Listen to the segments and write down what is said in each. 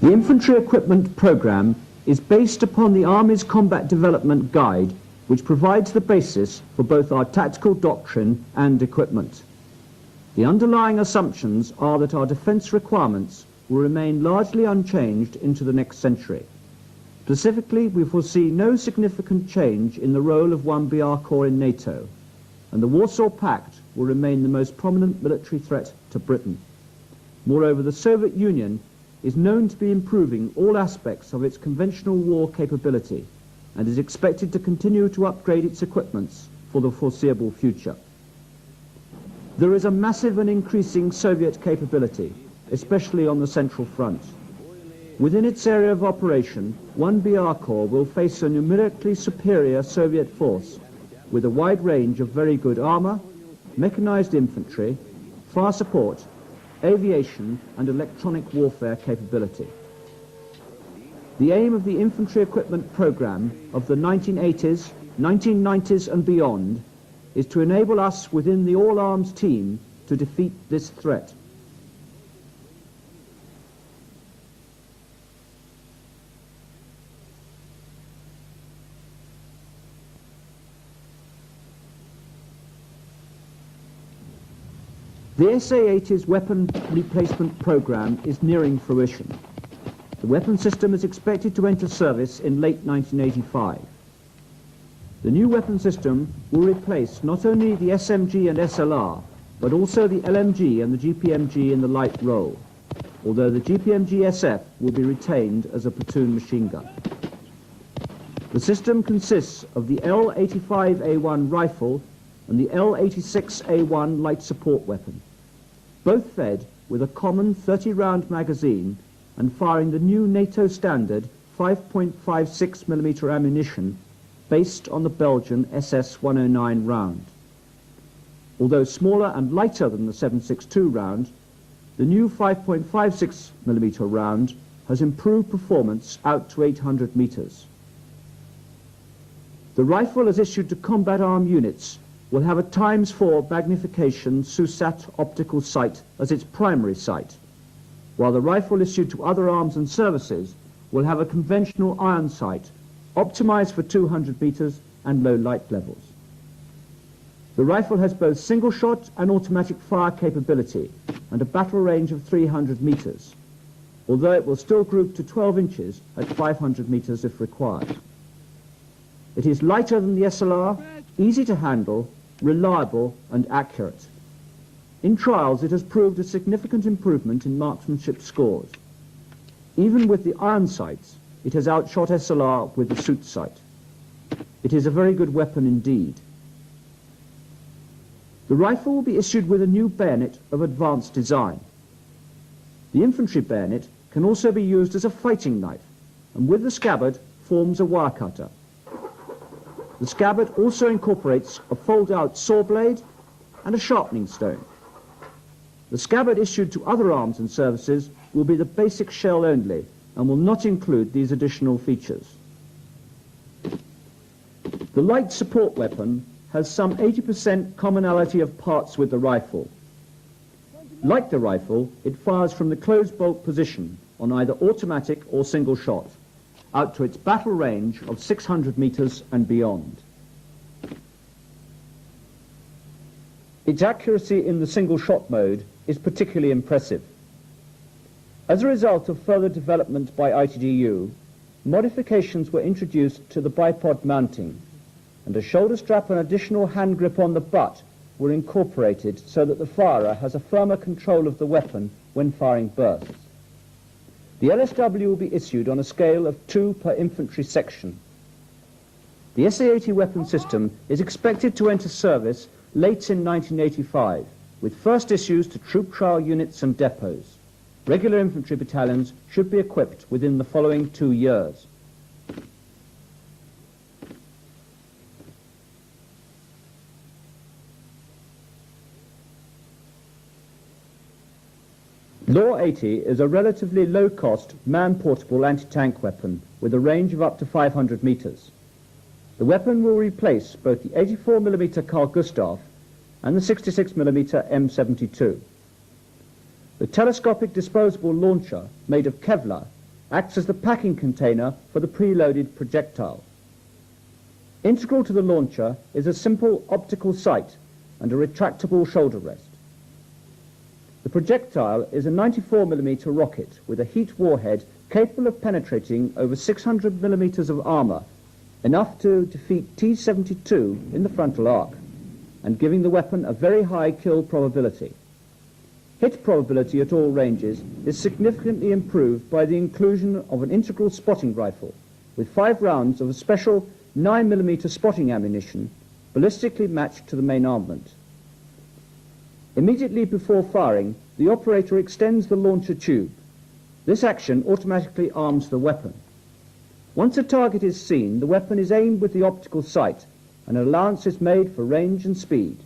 The infantry equipment programme is based upon the Army's Combat Development Guide, which provides the basis for both our tactical doctrine and equipment. The underlying assumptions are that our defence requirements will remain largely unchanged into the next century. Specifically, we foresee no significant change in the role of 1BR Corps in NATO, and the Warsaw Pact will remain the most prominent military threat to Britain. Moreover, the Soviet Union is known to be improving all aspects of its conventional war capability and is expected to continue to upgrade its equipments for the foreseeable future. There is a massive and increasing Soviet capability, especially on the Central Front. Within its area of operation, 1BR Corps will face a numerically superior Soviet force with a wide range of very good armour, mechanized infantry, fire support, aviation and electronic warfare capability. The aim of the infantry equipment programme of the 1980s, 1990s and beyond is to enable us within the all-arms team to defeat this threat. The SA-80's weapon replacement programme is nearing fruition. The weapon system is expected to enter service in late 1985. The new weapon system will replace not only the SMG and SLR, but also the LMG and the GPMG in the light role, although the GPMG-SF will be retained as a platoon machine gun. The system consists of the L85A1 rifle and the L86A1 light support weapon, both fed with a common 30-round magazine and firing the new NATO standard 5.56mm ammunition based on the Belgian SS-109 round. Although smaller and lighter than the 7.62 round, the new 5.56mm round has improved performance out to 800 meters. The rifle, as issued to combat arm units, will have a ×4 magnification SUSAT optical sight as its primary sight, while the rifle issued to other arms and services will have a conventional iron sight, optimized for 200 meters and low light levels. The rifle has both single-shot and automatic fire capability and a battle range of 300 meters, although it will still group to 12 inches at 500 meters if required. It is lighter than the SLR, easy to handle, reliable and accurate. In trials, it has proved a significant improvement in marksmanship scores. Even with the iron sights, it has outshot SLR with the suit sight. It is a very good weapon indeed. The rifle will be issued with a new bayonet of advanced design. The infantry bayonet can also be used as a fighting knife, and with the scabbard forms a wire cutter. The scabbard also incorporates a fold-out saw blade and a sharpening stone. The scabbard issued to other arms and services will be the basic shell only and will not include these additional features. The light support weapon has some 80% commonality of parts with the rifle. Like the rifle, it fires from the closed bolt position on either automatic or single shot, out to its battle range of 600 meters and beyond. Its accuracy in the single shot mode is particularly impressive. As a result of further development by ITDU, modifications were introduced to the bipod mounting, and a shoulder strap and additional hand grip on the butt were incorporated so that the firer has a firmer control of the weapon when firing bursts. The LSW will be issued on a scale of 2 per infantry section. The SA-80 weapon system is expected to enter service late in 1985, with first issues to troop trial units and depots. Regular infantry battalions should be equipped within the following 2 years. Law 80 is a relatively low-cost, man-portable anti-tank weapon with a range of up to 500 meters. The weapon will replace both the 84mm Carl Gustaf and the 66mm M72. The telescopic disposable launcher, made of Kevlar, acts as the packing container for the preloaded projectile. Integral to the launcher is a simple optical sight and a retractable shoulder rest. The projectile is a 94mm rocket with a heat warhead capable of penetrating over 600mm of armour, enough to defeat T-72 in the frontal arc, and giving the weapon a very high kill probability. Hit probability at all ranges is significantly improved by the inclusion of an integral spotting rifle with 5 rounds of a special 9mm spotting ammunition ballistically matched to the main armament. Immediately before firing, the operator extends the launcher tube. This action automatically arms the weapon. Once a target is seen, the weapon is aimed with the optical sight and an allowance is made for range and speed.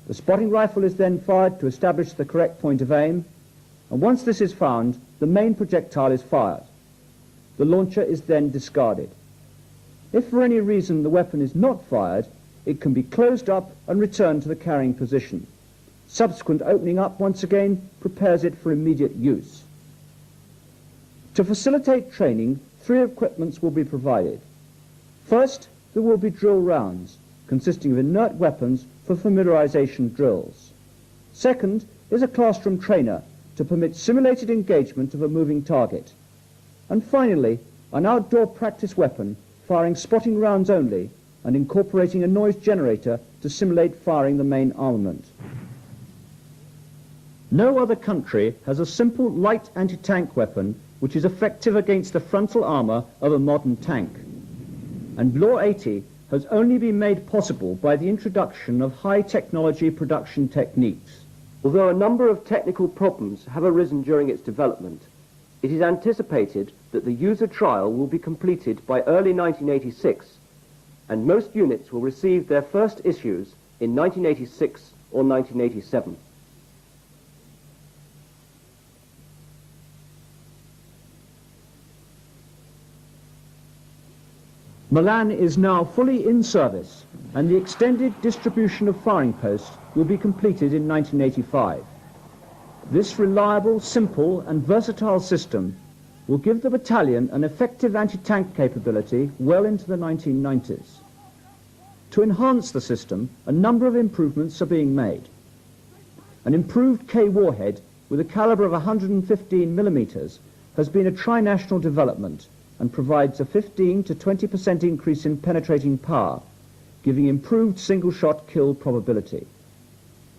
The spotting rifle is then fired to establish the correct point of aim, and once this is found, the main projectile is fired. The launcher is then discarded. If for any reason the weapon is not fired, it can be closed up and returned to the carrying position. Subsequent opening up once again prepares it for immediate use. To facilitate training, 3 equipments will be provided. First, there will be drill rounds, consisting of inert weapons for familiarization drills. Second is a classroom trainer to permit simulated engagement of a moving target. And finally, an outdoor practice weapon firing spotting rounds only and incorporating a noise generator to simulate firing the main armament. No other country has a simple light anti-tank weapon which is effective against the frontal armour of a modern tank. And Law 80 has only been made possible by the introduction of high-technology production techniques. Although a number of technical problems have arisen during its development, it is anticipated that the user trial will be completed by early 1986, and most units will receive their first issues in 1986 or 1987. Milan is now fully in service, and the extended distribution of firing posts will be completed in 1985. This reliable, simple and versatile system will give the battalion an effective anti-tank capability well into the 1990s. To enhance the system, a number of improvements are being made. An improved K warhead with a caliber of 115mm has been a tri-national development and provides a 15 to 20% increase in penetrating power, giving improved single-shot kill probability.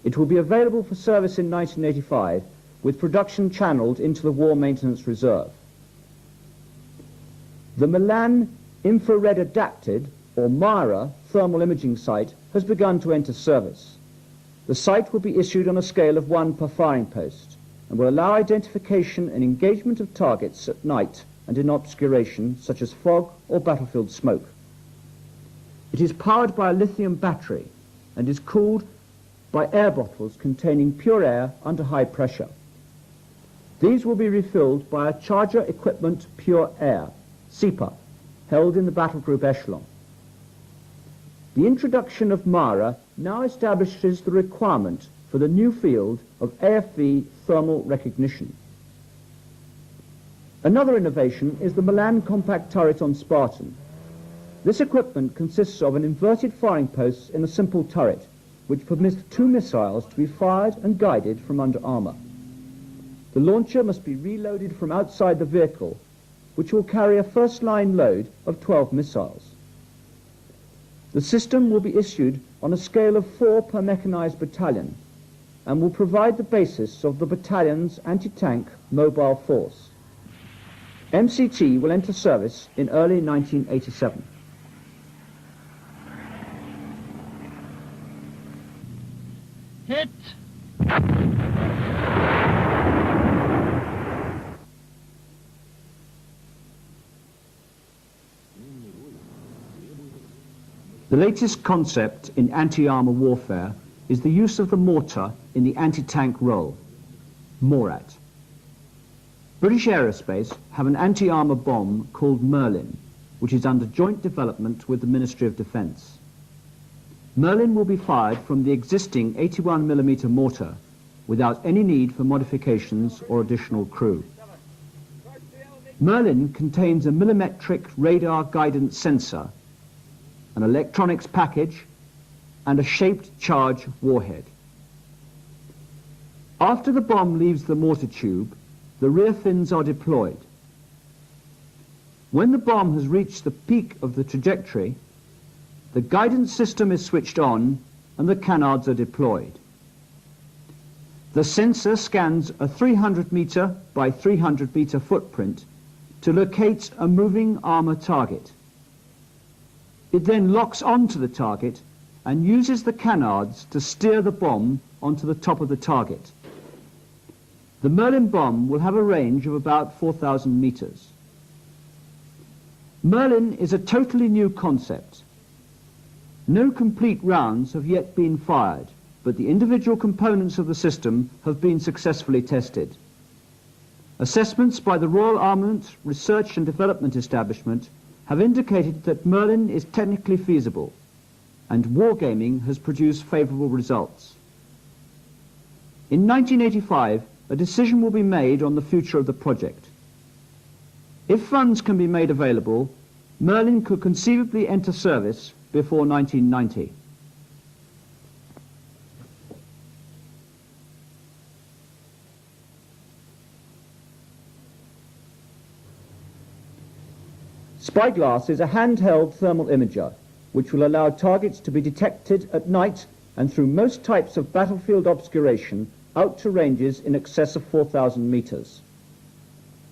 It will be available for service in 1985, with production channeled into the War Maintenance Reserve. The Milan Infrared Adapted, or MIRA, thermal imaging sight has begun to enter service. The sight will be issued on a scale of 1 per firing post and will allow identification and engagement of targets at night and in obscuration, such as fog or battlefield smoke. It is powered by a lithium battery and is cooled by air bottles containing pure air under high pressure. These will be refilled by a Charger Equipment Pure Air, CEPA, held in the battle group echelon. The introduction of MIRA now establishes the requirement for the new field of AFV thermal recognition. Another innovation is the Milan compact turret on Spartan. This equipment consists of an inverted firing post in a simple turret, which permits 2 missiles to be fired and guided from under armour. The launcher must be reloaded from outside the vehicle, which will carry a first-line load of 12 missiles. The system will be issued on a scale of 4 per mechanised battalion and will provide the basis of the battalion's anti-tank mobile force. MCT will enter service in early 1987. Hit! The latest concept in anti-armour warfare is the use of the mortar in the anti-tank role, MORAT. British Aerospace have an anti-armour bomb called Merlin, which is under joint development with the Ministry of Defence. Merlin will be fired from the existing 81mm mortar without any need for modifications or additional crew. Merlin contains a millimetric radar guidance sensor, an electronics package, and a shaped charge warhead. After the bomb leaves the mortar tube, the rear fins are deployed. When the bomb has reached the peak of the trajectory, the guidance system is switched on and the canards are deployed. The sensor scans a 300 meter by 300 meter footprint to locate a moving armor target. It then locks onto the target and uses the canards to steer the bomb onto the top of the target. The Merlin bomb will have a range of about 4,000 meters. Merlin is a totally new concept. No complete rounds have yet been fired, but the individual components of the system have been successfully tested. Assessments by the Royal Armament Research and Development Establishment have indicated that Merlin is technically feasible, and wargaming has produced favourable results. In 1985, a decision will be made on the future of the project. If funds can be made available, Merlin could conceivably enter service before 1990. Spyglass is a handheld thermal imager which will allow targets to be detected at night and through most types of battlefield obscuration out to ranges in excess of 4,000 meters.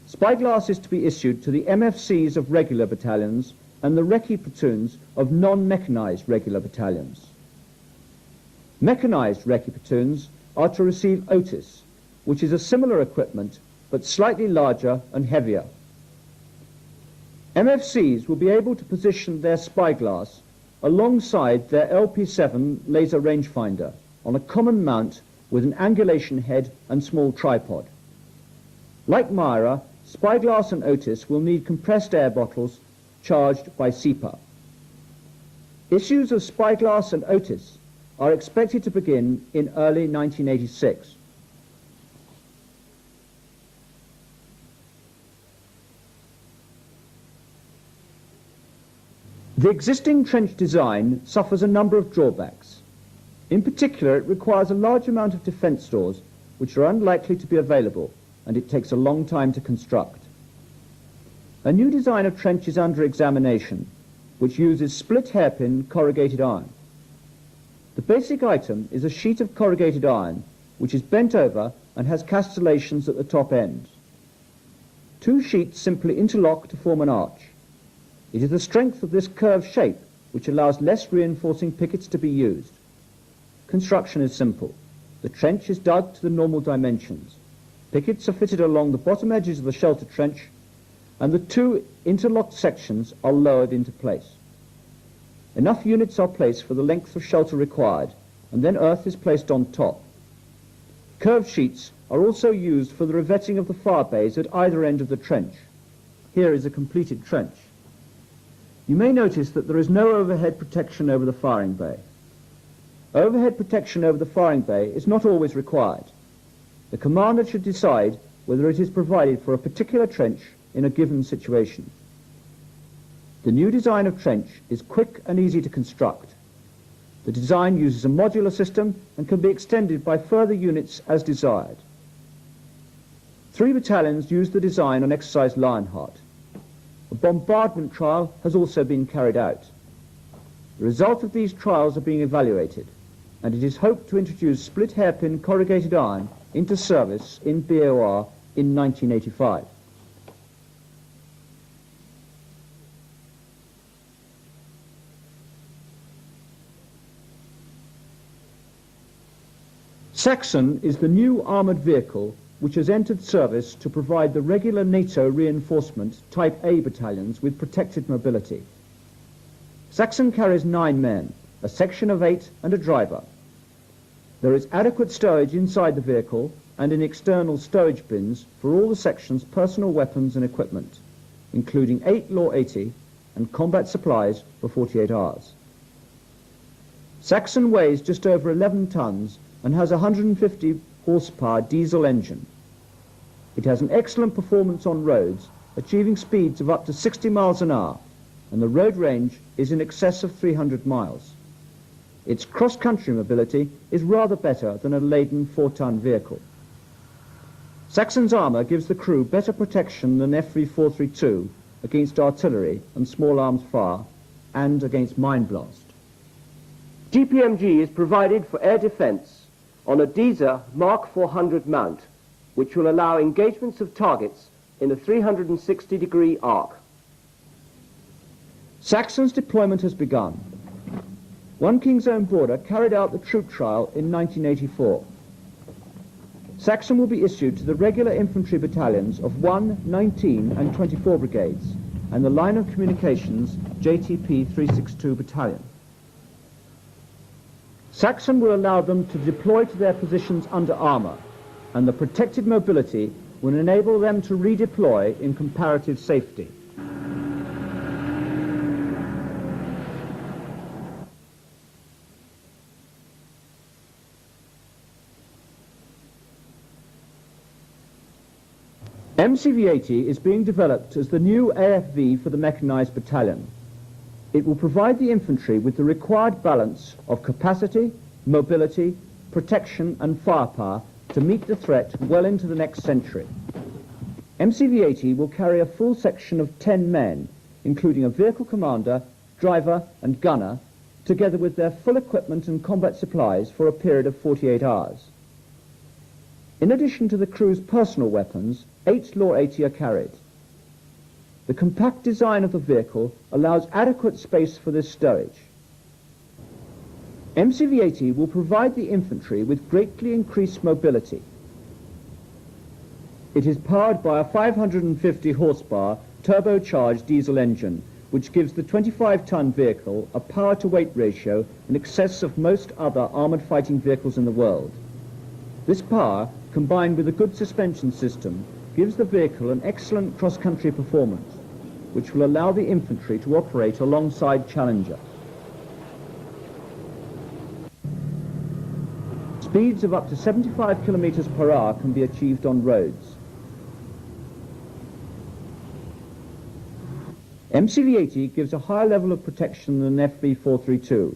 Spyglass is to be issued to the MFCs of regular battalions and the recce platoons of non-mechanized regular battalions. Mechanized recce platoons are to receive Otis, which is a similar equipment but slightly larger and heavier. MFCs will be able to position their spyglass alongside their LP7 laser rangefinder on a common mount with an angulation head and small tripod. Like Myra, Spyglass and Otis will need compressed air bottles charged by SEPA. Issues of Spyglass and Otis are expected to begin in early 1986. The existing trench design suffers a number of drawbacks. In particular, it requires a large amount of defence stores which are unlikely to be available, and it takes a long time to construct. A new design of trench is under examination, which uses split hairpin corrugated iron. The basic item is a sheet of corrugated iron which is bent over and has castellations at the top ends. Two sheets simply interlock to form an arch. It is the strength of this curved shape which allows less reinforcing pickets to be used. Construction is simple. The trench is dug to the normal dimensions. Pickets are fitted along the bottom edges of the shelter trench, and the two interlocked sections are lowered into place. Enough units are placed for the length of shelter required, and then earth is placed on top. Curved sheets are also used for the revetting of the fire bays at either end of the trench. Here is a completed trench. You may notice that there is no overhead protection over the firing bay. Overhead protection over the firing bay is not always required. The commander should decide whether it is provided for a particular trench in a given situation. The new design of trench is quick and easy to construct. The design uses a modular system and can be extended by further units as desired. 3 battalions used the design on exercise Lionheart. A bombardment trial has also been carried out. The result of these trials are being evaluated, and it is hoped to introduce split hairpin corrugated iron into service in BOR in 1985. Saxon is the new armoured vehicle which has entered service to provide the regular NATO reinforcement Type A battalions with protected mobility. Saxon carries 9 men, a section of 8 and a driver. There is adequate stowage inside the vehicle and in external stowage bins for all the section's personal weapons and equipment, including 8 Law 80 and combat supplies for 48 hours. Saxon weighs just over 11 tons and has a 150 horsepower diesel engine. It has an excellent performance on roads, achieving speeds of up to 60 miles an hour, and the road range is in excess of 300 miles. Its cross-country mobility is rather better than a laden 4-ton vehicle. Saxon's armour gives the crew better protection than FV432 against artillery and small arms fire and against mine blast. GPMG is provided for air defence on a Deezer Mark 400 mount, which will allow engagements of targets in a 360-degree arc. Saxon's deployment has begun. 1 King's Own Border carried out the troop trial in 1984. Saxon will be issued to the regular infantry battalions of 1, 19 and 24 brigades and the Line of Communications JTP 362 battalion. Saxon will allow them to deploy to their positions under armour, and the protected mobility will enable them to redeploy in comparative safety. MCV-80 is being developed as the new AFV for the mechanised battalion. It will provide the infantry with the required balance of capacity, mobility, protection and firepower to meet the threat well into the next century. MCV-80 will carry a full section of 10 men, including a vehicle commander, driver and gunner, together with their full equipment and combat supplies for a period of 48 hours. In addition to the crew's personal weapons, 8 Law 80 are carried. The compact design of the vehicle allows adequate space for this stowage. MCV-80 will provide the infantry with greatly increased mobility. It is powered by a 550 horsepower turbocharged diesel engine, which gives the 25-ton vehicle a power-to-weight ratio in excess of most other armoured fighting vehicles in the world. This power, combined with a good suspension system, gives the vehicle an excellent cross-country performance, which will allow the infantry to operate alongside Challenger. Speeds of up to 75 kilometers per hour can be achieved on roads. MCV-80 gives a higher level of protection than FV432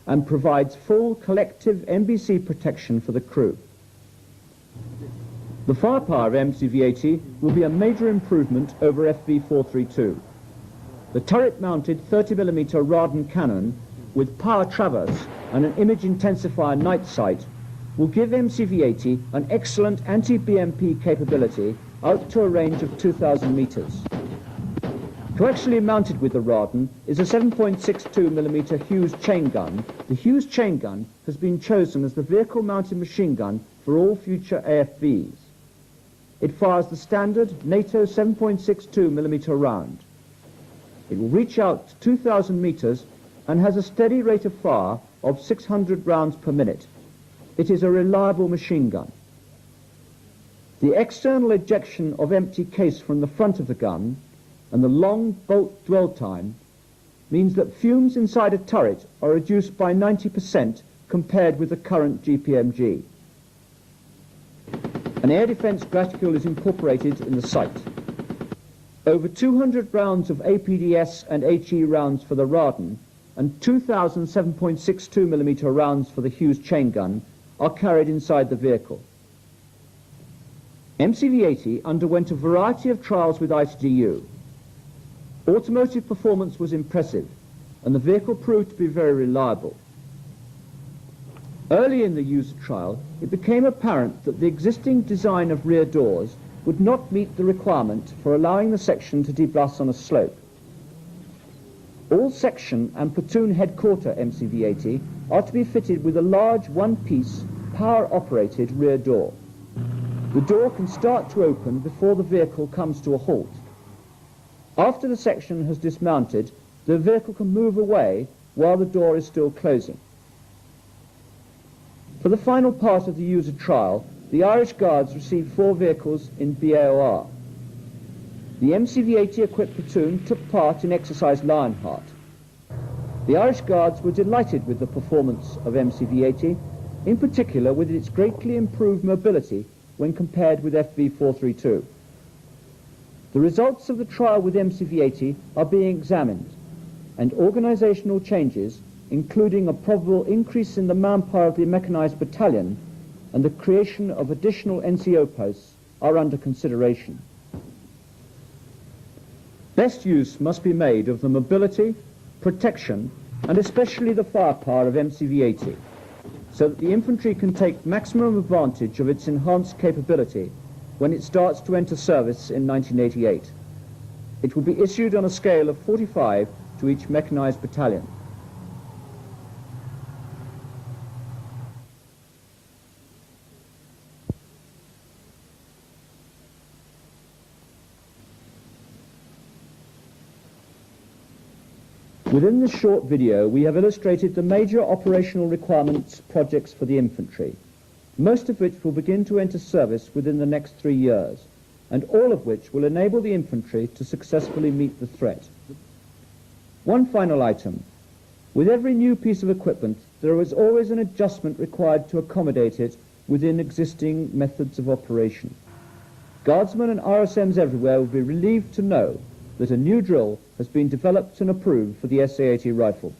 and provides full collective NBC protection for the crew. The firepower of MCV-80 will be a major improvement over FV432. The turret-mounted 30mm Radon cannon with power traverse and an image intensifier night sight will give MCV-80 an excellent anti-BMP capability out to a range of 2,000 meters. Coaxially mounted with the Radon is a 7.62mm Hughes chain gun. The Hughes chain gun has been chosen as the vehicle-mounted machine gun for all future AFVs. It fires the standard NATO 7.62mm round. It will reach out to 2,000 meters and has a steady rate of fire of 600 rounds per minute. It is a reliable machine gun. The external ejection of empty case from the front of the gun and the long bolt dwell time means that fumes inside a turret are reduced by 90% compared with the current GPMG. An air defence graticule is incorporated in the sight. Over 200 rounds of APDS and HE rounds for the Radon and 2,000 7.62mm rounds for the Hughes chain gun are carried inside the vehicle. MCV-80 underwent a variety of trials with ITDU. Automotive performance was impressive, and the vehicle proved to be very reliable. Early in the user trial, it became apparent that the existing design of rear doors would not meet the requirement for allowing the section to debus on a slope. All section and platoon headquarter MCV-80 are to be fitted with a large one-piece, power-operated rear door. The door can start to open before the vehicle comes to a halt. After the section has dismounted, the vehicle can move away while the door is still closing. For the final part of the user trial, the Irish Guards received 4 vehicles in BAOR. The MCV-80 equipped platoon took part in exercise Lionheart. The Irish Guards were delighted with the performance of MCV-80, in particular with its greatly improved mobility when compared with FV432. The results of the trial with MCV-80 are being examined, and organisational changes, including a probable increase in the manpower of the mechanised battalion and the creation of additional NCO posts, are under consideration. Best use must be made of the mobility, protection, and especially the firepower of MCV-80, so that the infantry can take maximum advantage of its enhanced capability when it starts to enter service in 1988. It will be issued on a scale of 45 to each mechanised battalion. Within this short video, we have illustrated the major operational requirements projects for the infantry, most of which will begin to enter service within the next 3 years, and all of which will enable the infantry to successfully meet the threat. One final item. With every new piece of equipment, there is always an adjustment required to accommodate it within existing methods of operation. Guardsmen and RSMs everywhere will be relieved to know that a new drill has been developed and approved for the SA-80 rifle.